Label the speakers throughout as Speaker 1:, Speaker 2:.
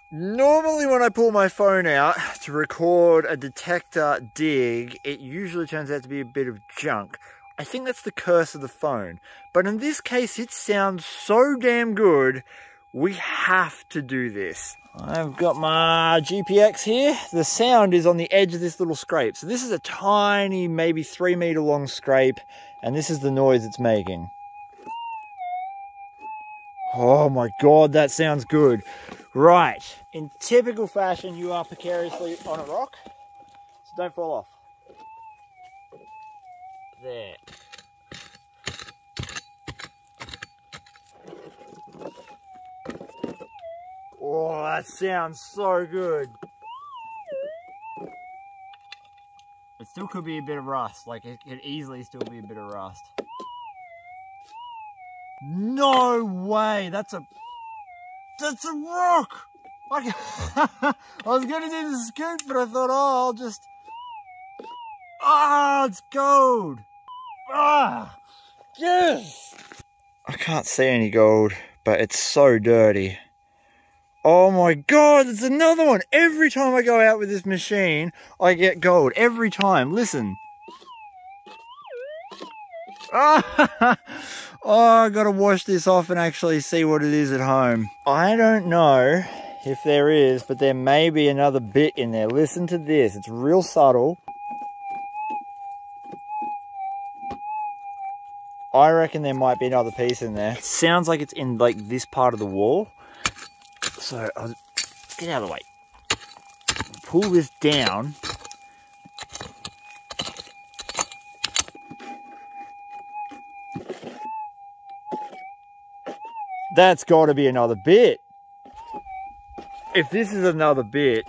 Speaker 1: Normally when I pull my phone out to record a detector dig, it usually turns out to be a bit of junk. I think that's the curse of the phone. But in this case, it sounds so damn good, we have to do this. I've got my GPX here. The sound is on the edge of this little scrape. So this is a tiny, maybe 3 meter long scrape, and this is the noise it's making. Oh my God, that sounds good. Right, in typical fashion, you are precariously on a rock, so don't fall off. There. Oh, that sounds so good. It still could be a bit of rust, like it could easily still be a bit of rust. No way, that's a rock! I was gonna do the scoop, but I thought, oh, I'll just... Ah, it's gold! Ah, yes! I can't see any gold, but it's so dirty. Oh my God, it's another one! Every time I go out with this machine, I get gold. Every time, listen. Ah, oh, I gotta wash this off and actually see what it is at home. I don't know if there is, but there may be another bit in there. Listen to this, it's real subtle. I reckon there might be another piece in there. It sounds like it's in like this part of the wall. So I'll get out of the way. Pull this down. That's got to be another bit. If this is another bit,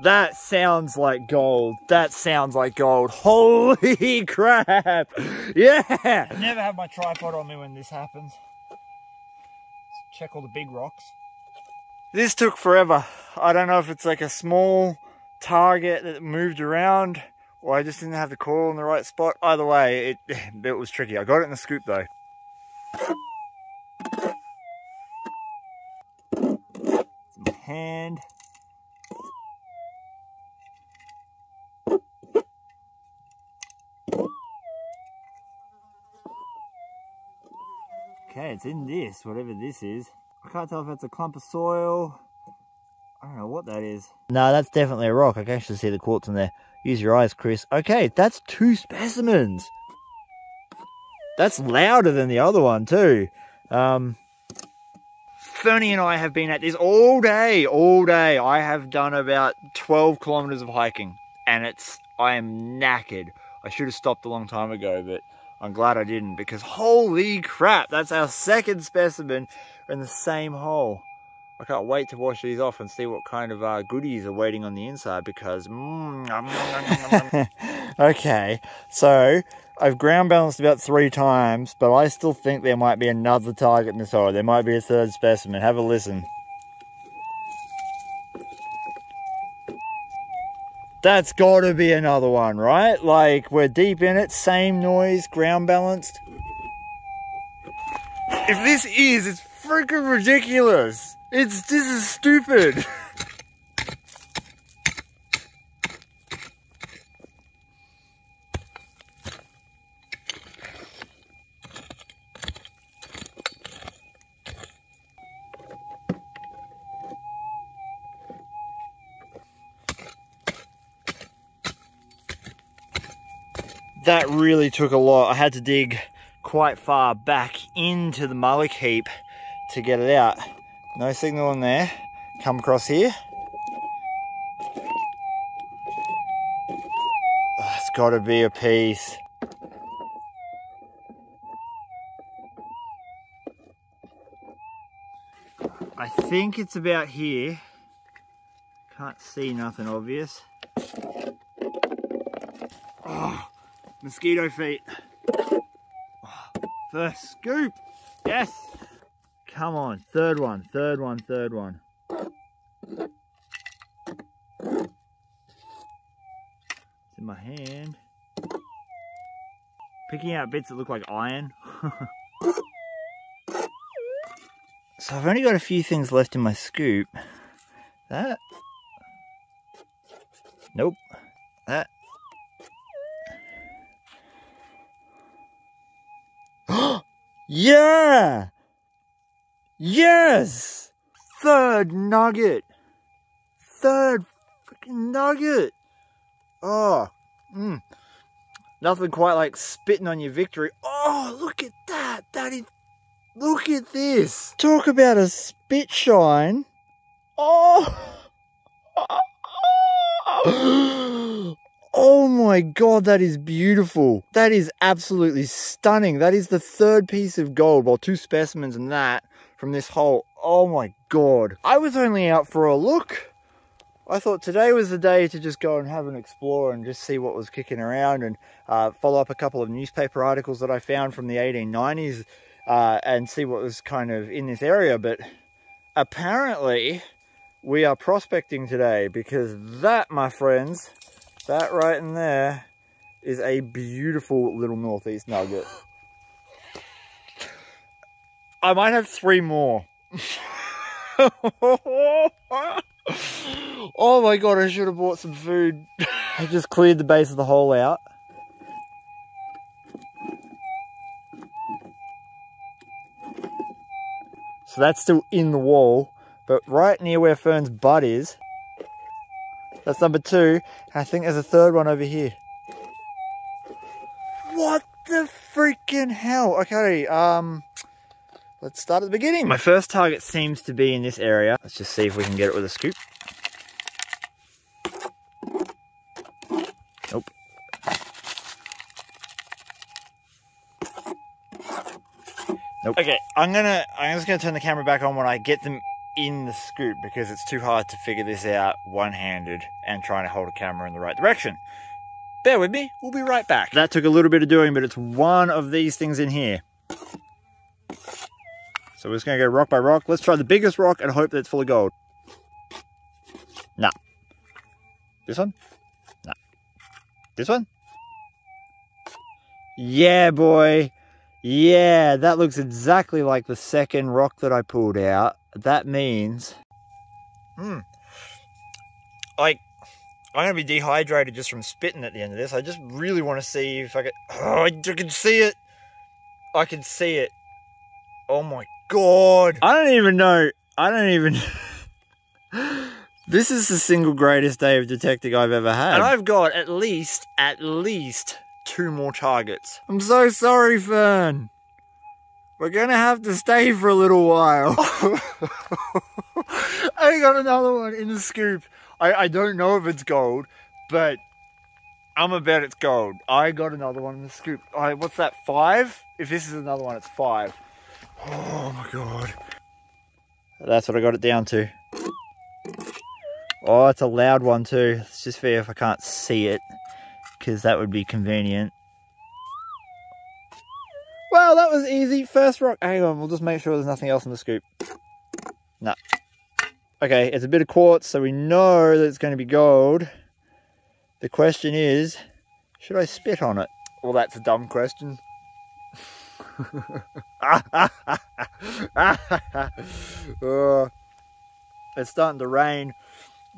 Speaker 1: that sounds like gold. That sounds like gold. Holy crap. Yeah. I never have my tripod on me when this happens. Let's check all the big rocks. This took forever. I don't know if it's like a small target that moved around or I just didn't have the coil in the right spot. Either way, it was tricky. I got it in the scoop though. My hand. Okay, it's in this, whatever this is. I can't tell if it's a clump of soil. I don't know what that is. No, that's definitely a rock. I can actually see the quartz in there. Use your eyes, Chris. Okay, that's 2 specimens. That's louder than the other one too. Fernie and I have been at this all day, all day. I have done about 12 kilometers of hiking and I am knackered. I should have stopped a long time ago, but I'm glad I didn't because holy crap, that's our second specimen in the same hole. I can't wait to wash these off and see what kind of goodies are waiting on the inside because... Okay, so I've ground balanced about 3 times, but I still think there might be another target in this hole. There might be a third specimen. Have a listen. That's got to be another one, right? Like, we're deep in it, same noise, ground balanced. If this is, it's freaking ridiculous. This is stupid. That really took a lot. I had to dig quite far back into the mullock heap to get it out. No signal in there. Come across here. Oh, it's got to be a piece. I think it's about here. Can't see nothing obvious. Oh, mosquito feet. Oh, first scoop. Yes. Come on, third one. It's in my hand. Picking out bits that look like iron. So I've only got a few things left in my scoop. That. Nope. That. Yeah! Yes! Third nugget. Third freaking nugget. Oh. Nothing quite like spitting on your victory. Oh, look at that. That is... Look at this. Talk about a spit shine. Oh. Oh my God, that is beautiful. That is absolutely stunning. That is the third piece of gold. Well, 2 specimens and that from this hole. Oh my God. I was only out for a look. I thought today was the day to just go and have an explore and just see what was kicking around and follow up a couple of newspaper articles that I found from the 1890s and see what was kind of in this area. But apparently we are prospecting today, because that, my friends, that right in there is a beautiful little northeast nugget. I might have 3 more. Oh my God, I should have bought some food. I just cleared the base of the hole out. So that's still in the wall, but right near where Fern's butt is, that's number 2. And I think there's a third one over here. What the freaking hell? Okay, let's start at the beginning. My first target seems to be in this area. Let's just see if we can get it with a scoop. Nope. Nope. Okay, I'm just gonna turn the camera back on when I get them in the scoop, because it's too hard to figure this out one-handed and trying to hold a camera in the right direction. Bear with me, we'll be right back. That took a little bit of doing, but it's one of these things in here. So we're just gonna go rock by rock. Let's try the biggest rock and hope that it's full of gold. Nah. This one? Nah. This one? Yeah, boy. Yeah, that looks exactly like the second rock that I pulled out. That means... Like, I'm going to be dehydrated just from spitting at the end of this. I just really want to see if I can... Oh, I can see it. I can see it. Oh my God. I don't even know. This is the single greatest day of detecting I've ever had. And I've got at least 2 more targets. I'm so sorry, Fern. We're gonna have to stay for a little while. I got another one in the scoop. I don't know if it's gold, but I'm a bet it's gold. I got another one in the scoop. What's that, 5? If this is another one, it's 5. Oh my God. That's what I got it down to. Oh, it's a loud one too. Let's just see if I can't see it, because that would be convenient. Well, that was easy. First rock. Hang on, we'll just make sure there's nothing else in the scoop. No. Okay, it's a bit of quartz, so we know that it's going to be gold. The question is, should I spit on it? Well, that's a dumb question. It's starting to rain.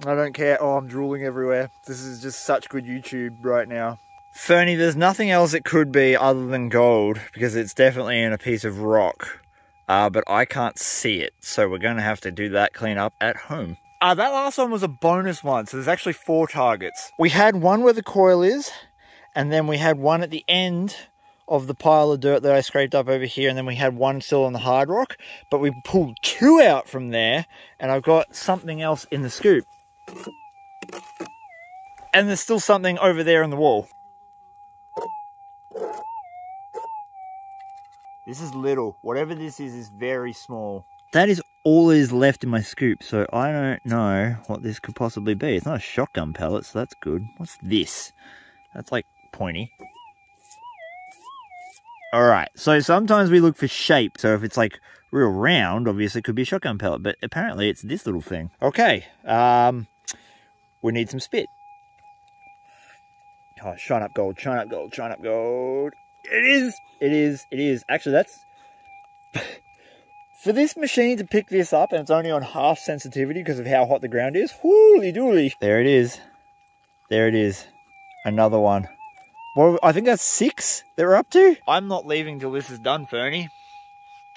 Speaker 1: I don't care. Oh, I'm drooling everywhere. This is just such good YouTube right now. Fernie, there's nothing else it could be other than gold, because it's definitely in a piece of rock. But I can't see it, so we're going to have to do that cleanup at home. That last one was a bonus one, so there's actually 4 targets. We had one where the coil is, and then we had one at the end of the pile of dirt that I scraped up over here, and then we had one still on the hard rock, but we pulled 2 out from there, and I've got something else in the scoop. And there's still something over there in the wall. This is little. Whatever this is very small. That is all is left in my scoop, so I don't know what this could possibly be. It's not a shotgun pellet, so that's good. What's this? That's like pointy. Alright, so sometimes we look for shape. So if it's like real round, obviously it could be a shotgun pellet, but apparently it's this little thing. Okay, we need some spit. Oh, shine up gold, shine up gold, shine up gold. It is. Actually, that's For this machine to pick this up, and it's only on half sensitivity because of how hot the ground is, holy dooly. There it is. There it is. Another one. Well, I think that's 6 that we're up to. I'm not leaving till this is done, Fernie.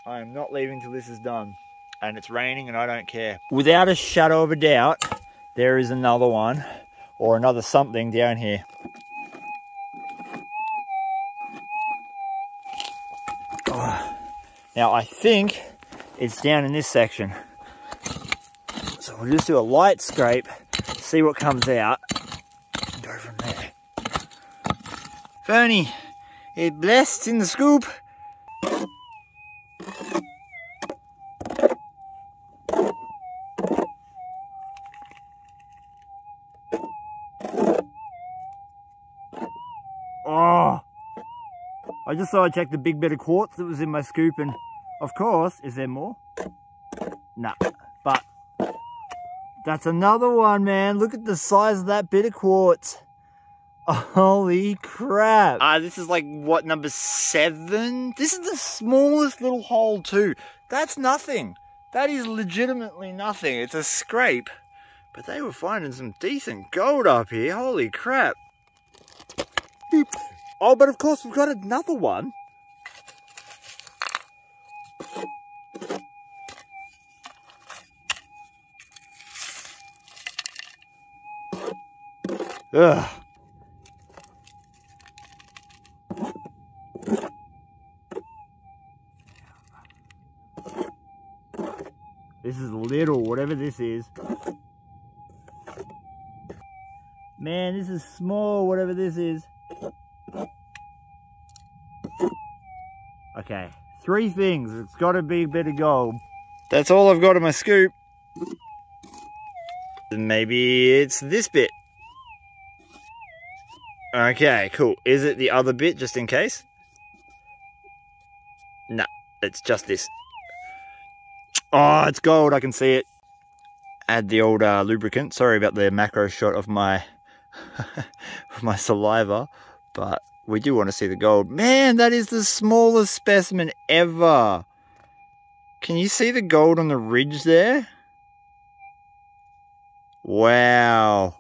Speaker 1: I am not leaving till this is done. And it's raining and I don't care. Without a shadow of a doubt, there is another one or another something down here. Oh. Now I think it's down in this section. So we'll just do a light scrape, see what comes out, and go from there. Fernie, it blessed in the scoop. Oh, I just thought I'd check the big bit of quartz that was in my scoop, and of course, is there more? Nah, but that's another one, man. Look at the size of that bit of quartz. Holy crap. This is like, what, number 7? This is the smallest little hole too. That's nothing. That is legitimately nothing. It's a scrape. But they were finding some decent gold up here. Holy crap. Boop. Oh, but of course we've got another one. Ugh. This is little, whatever this is. Man, this is small, whatever this is. Okay, 3 things. It's got to be a bit of gold. That's all I've got in my scoop. Maybe it's this bit. Okay, cool. Is it the other bit, just in case? Nah, it's just this. Oh, it's gold. I can see it. Add the old lubricant. Sorry about the macro shot of my of my saliva, but we do want to see the gold. Man, that is the smallest specimen ever. Can you see the gold on the ridge there? Wow.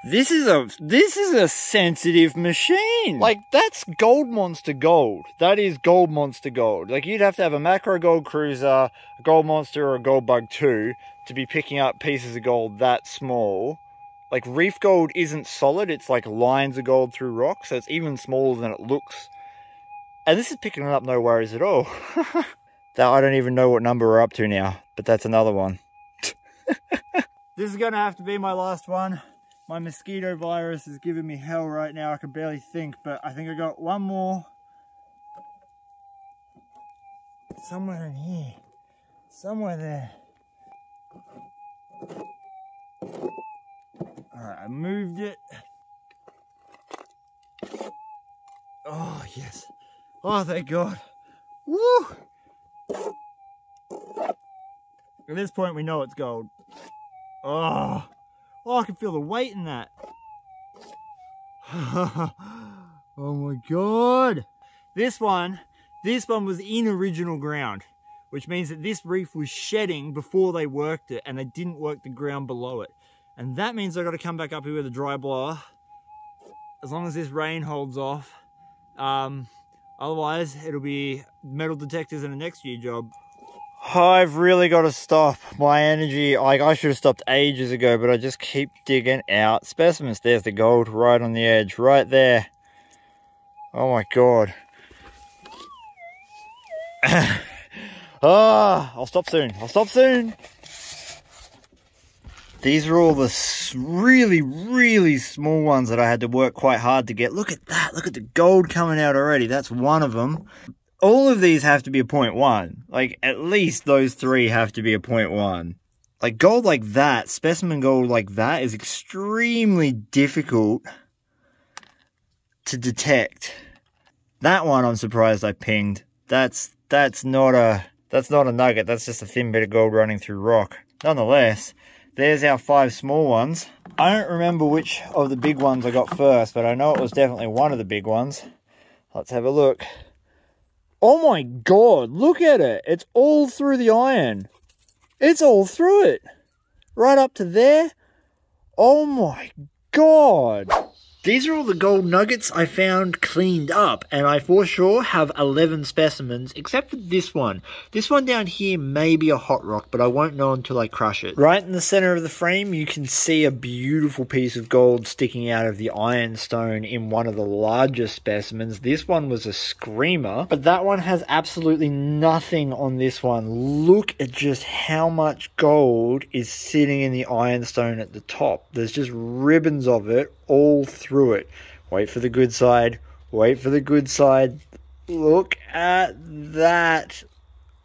Speaker 1: This is a sensitive machine. Like, that's gold monster gold. That is gold monster gold. Like, you'd have to have a macro gold cruiser, a gold monster, or a gold bug 2 to be picking up pieces of gold that small. Like, reef gold isn't solid. It's like lines of gold through rock, so it's even smaller than it looks. And this is picking it up, no worries at all. That, I don't even know what number we're up to now, but that's another one. This is gonna have to be my last one. My mosquito virus is giving me hell right now. I can barely think, but I think I got one more. Somewhere in here. Somewhere there. Alright, I moved it. Oh, yes. Oh, thank God. Woo! At this point, we know it's gold. Oh. Oh, I can feel the weight in that. Oh my God. This one was in original ground, which means that this reef was shedding before they worked it, and they didn't work the ground below it. And that means I've got to come back up here with a dry blower, as long as this rain holds off. Otherwise, it'll be metal detectors in the next year job. I've really got to stop. My energy, like, I should have stopped ages ago, but I just keep digging out specimens. There's the gold right on the edge, right there. Oh my God. I'll stop soon. I'll stop soon. These are all the really, really small ones that I had to work quite hard to get. Look at that. Look at the gold coming out already. That's one of them. All of these have to be a 0.1. Like, at least those 3 have to be a 0.1. Like, gold like that, specimen gold like that, is extremely difficult to detect. That one, I'm surprised I pinged. That's not a nugget. That's just a thin bit of gold running through rock. Nonetheless, there's our 5 small ones. I don't remember which of the big ones I got first, but I know it was definitely one of the big ones. Let's have a look. Oh my God, look at it. It's all through the iron. It's all through it. Right up to there. Oh my God. These are all the gold nuggets I found cleaned up, and I for sure have 11 specimens, except for this one. This one down here may be a hot rock, but I won't know until I crush it. Right in the center of the frame, you can see a beautiful piece of gold sticking out of the ironstone in one of the larger specimens. This one was a screamer, but that one has absolutely nothing on this one. Look at just how much gold is sitting in the ironstone at the top. There's just ribbons of it all through it. Wait for the good side. Wait for the good side. Look at that.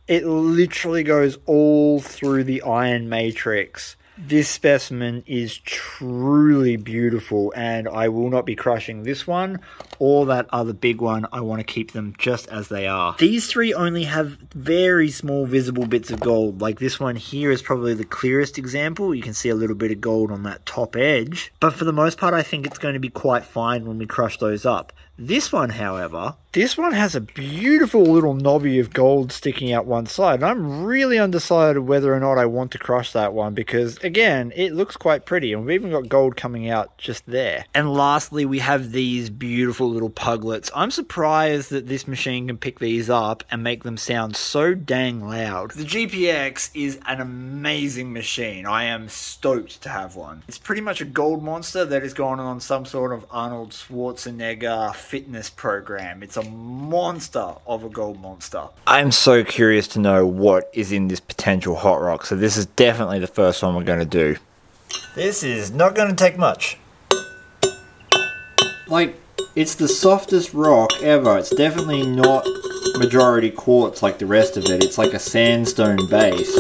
Speaker 1: It literally goes all through the iron matrix. This specimen is truly beautiful, and I will not be crushing this one or that other big one. I want to keep them just as they are. These three only have very small visible bits of gold. Like this one here is probably the clearest example. You can see a little bit of gold on that top edge. But for the most part, I think it's going to be quite fine when we crush those up. This one, however, this one has a beautiful little knobby of gold sticking out one side. And I'm really undecided whether or not I want to crush that one because, again, it looks quite pretty. And we've even got gold coming out just there. And lastly, we have these beautiful little puglets. I'm surprised that this machine can pick these up and make them sound so dang loud. The GPX is an amazing machine. I am stoked to have one. It's pretty much a gold monster that has gone on some sort of Arnold Schwarzenegger fitness program. It's a monster of a gold monster. I'm so curious to know what is in this potential hot rock, so this is definitely the first one we're going to do. This is not going to take much. Like, it's the softest rock ever. It's definitely not majority quartz like the rest of it. It's like a sandstone base.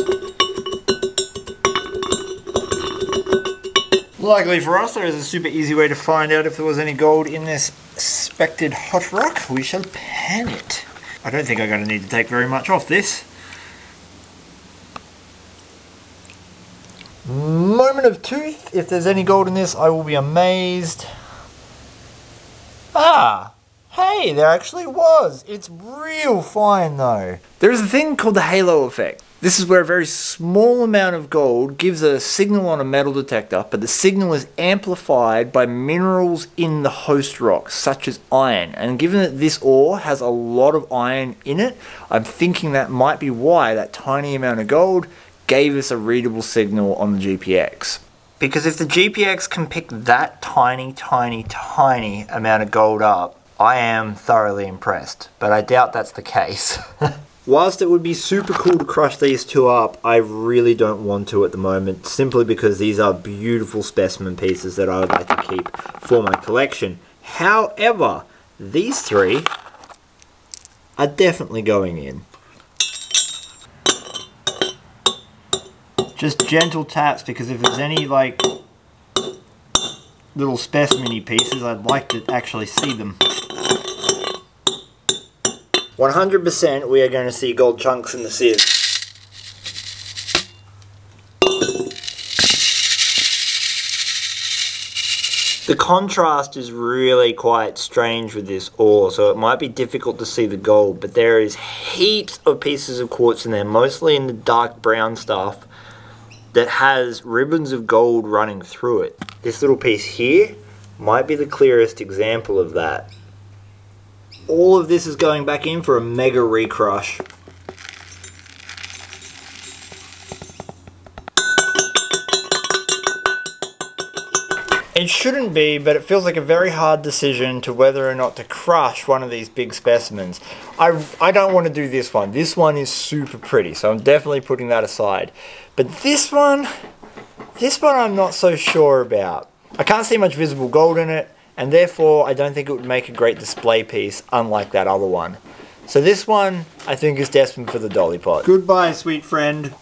Speaker 1: Luckily for us, there is a super easy way to find out if there was any gold in this suspected hot rock. We shall pan it. I don't think I'm going to need to take very much off this. Moment of truth. If there's any gold in this, I will be amazed. Ah! Hey, there actually was. It's real fine though. There is a thing called the halo effect. This is where a very small amount of gold gives a signal on a metal detector, but the signal is amplified by minerals in the host rock, such as iron. And given that this ore has a lot of iron in it, I'm thinking that might be why that tiny amount of gold gave us a readable signal on the GPX. Because if the GPX can pick that tiny amount of gold up, I am thoroughly impressed, but I doubt that's the case. Whilst it would be super cool to crush these two up, I really don't want to at the moment, simply because these are beautiful specimen pieces that I would like to keep for my collection. However, these three are definitely going in. Just gentle taps, because if there's any like little specimen-y pieces, I'd like to actually see them. 100% we are going to see gold chunks in the sieve. The contrast is really quite strange with this ore, so it might be difficult to see the gold, but there is heaps of pieces of quartz in there, mostly in the dark brown stuff, that has ribbons of gold running through it. This little piece here might be the clearest example of that. All of this is going back in for a mega recrush. It shouldn't be, but it feels like a very hard decision to whether or not to crush one of these big specimens. I don't want to do this one. This one is super pretty, so I'm definitely putting that aside. But this one I'm not so sure about. I can't see much visible gold in it, and therefore I don't think it would make a great display piece, unlike that other one. So this one, I think, is destined for the dolly pot. Goodbye, sweet friend.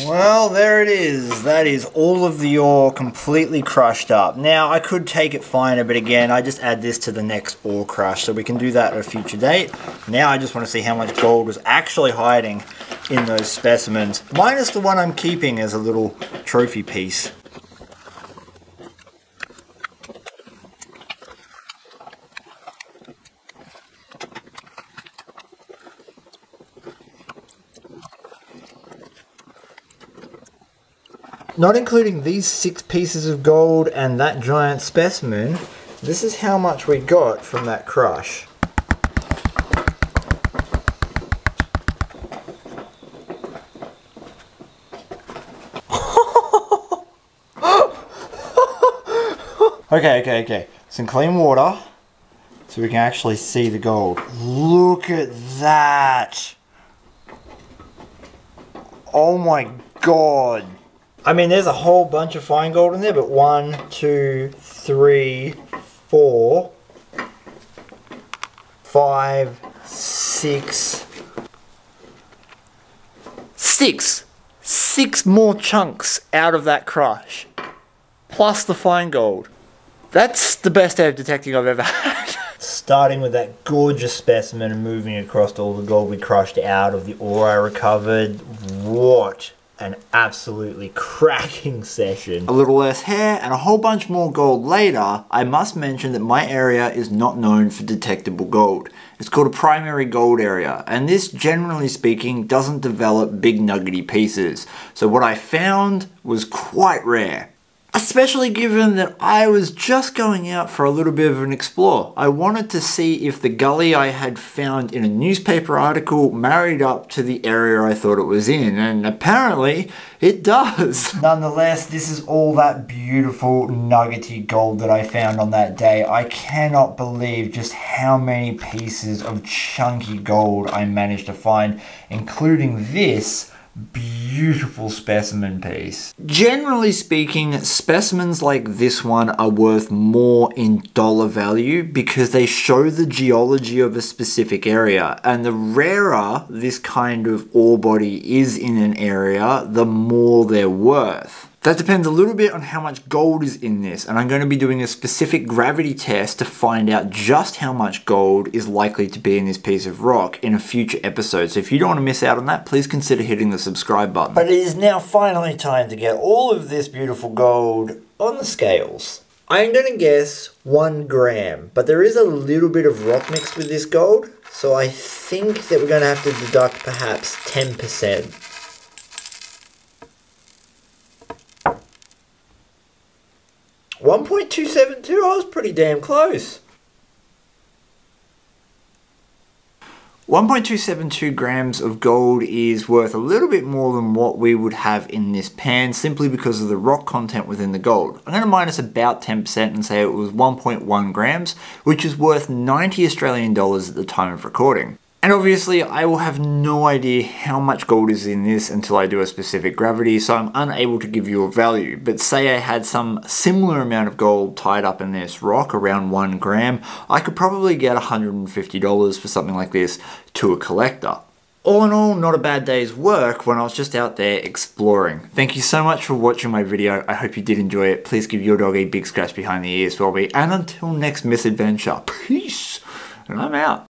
Speaker 1: Well, there it is. That is all of the ore completely crushed up. Now, I could take it finer, but again, I just add this to the next ore crush, so we can do that at a future date. Now, I just want to see how much gold was actually hiding in those specimens, minus the one I'm keeping as a little trophy piece. Not including these 6 pieces of gold and that giant specimen, this is how much we got from that crush. Okay. Some clean water so we can actually see the gold. Look at that! Oh my god! I mean, there's a whole bunch of fine gold in there, but 1, 2, 3, 4, 5, 6. 6 more chunks out of that crush. Plus the fine gold. That's the best day of detecting I've ever had. Starting with that gorgeous specimen and moving across to all the gold we crushed out of the ore I recovered. What an absolutely cracking session. A little less hair and a whole bunch more gold later. I must mention that my area is not known for detectable gold. It's called a primary gold area, and this, generally speaking, doesn't develop big nuggety pieces. So what I found was quite rare. Especially given that I was just going out for a little bit of an explore. I wanted to see if the gully I had found in a newspaper article married up to the area I thought it was in, and apparently it does. Nonetheless, this is all that beautiful nuggety gold that I found on that day. I cannot believe just how many pieces of chunky gold I managed to find, including this beautiful specimen piece. Generally speaking, specimens like this one are worth more in dollar value because they show the geology of a specific area, and the rarer this kind of ore body is in an area, the more they're worth. That depends a little bit on how much gold is in this, and I'm going to be doing a specific gravity test to find out just how much gold is likely to be in this piece of rock in a future episode. So if you don't want to miss out on that, please consider hitting the subscribe button. But it is now finally time to get all of this beautiful gold on the scales. I'm going to guess 1 gram, but there is a little bit of rock mixed with this gold, so I think that we're going to have to deduct perhaps 10%. 1.272, I was pretty damn close. 1.272 grams of gold is worth a little bit more than what we would have in this pan simply because of the rock content within the gold. I'm going to minus about 10% and say it was 1.1 grams, which is worth 90 Australian dollars at the time of recording. And obviously I will have no idea how much gold is in this until I do a specific gravity, so I'm unable to give you a value. But say I had some similar amount of gold tied up in this rock, around 1 gram, I could probably get $150 for something like this to a collector. All in all, not a bad day's work when I was just out there exploring. Thank you so much for watching my video. I hope you did enjoy it. Please give your dog a big scratch behind the ears for me. And until next misadventure, peace, and I'm out.